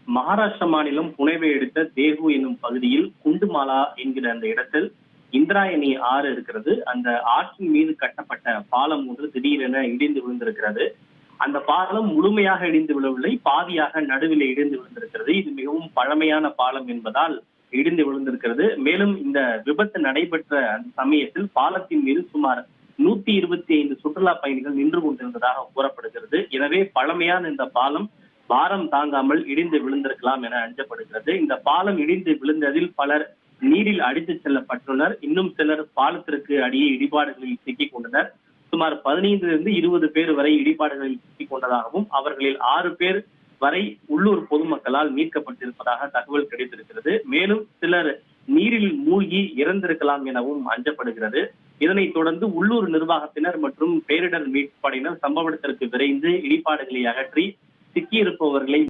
மகாராஷ்டிரா மாநிலம் புனேவை அடுத்த தேகு என்னும் பகுதியில் குண்டுமாலா என்கிற அந்த இடத்தில் இந்திராயணி ஆறு இருக்கிறது. அந்த ஆற்றின் மீது கட்டப்பட்ட பாலம் ஒன்று திடீரென இடிந்து விழுந்திருக்கிறது. அந்த பாலம் முழுமையாக இடிந்து விழவில்லை, பாதியாக நடுவில் இடிந்து விழுந்திருக்கிறது. இது மிகவும் பழமையான பாலம் என்பதால் இடிந்து விழுந்திருக்கிறது. மேலும் இந்த விபத்து நடைபெற்ற அந்த சமயத்தில் பாலத்தின் மீது சுமார் 125 சுற்றுலா பயணிகள் நின்று கொண்டிருந்ததாக கூறப்படுகிறது. எனவே பழமையான இந்த பாலம் பாரம் தாங்காமல் இடிந்து விழுந்திருக்கலாம் என அஞ்சப்படுகிறது. இந்த பாலம் இடிந்து விழுந்ததில் பலர் நீரில் அடித்துச் செல்லப்பட்டுள்ளனர். இன்னும் சிலர் பாலத்திற்கு அடியே இடிபாடுகளில் சிக்கிக் கொண்டனர். சுமார் 15 20 பேர் வரை இடிபாடுகளில் சிக்கிக் கொண்டதாகவும் அவர்களில் 6 பேர் வரை உள்ளூர் பொதுமக்களால் மீட்கப்பட்டிருப்பதாக தகவல் கிடைத்திருக்கிறது. மேலும் சிலர் நீரில் மூழ்கி இறந்திருக்கலாம் எனவும் அஞ்சப்படுகிறது. இதனைத் தொடர்ந்து உள்ளூர் நிர்வாகத்தினர் மற்றும் பேரிடர் மீட்பு படையினர் சம்பவ இடத்திற்கு விரைந்து இடிபாடுகளை அகற்றி சிக்கியிருப்பவர்களை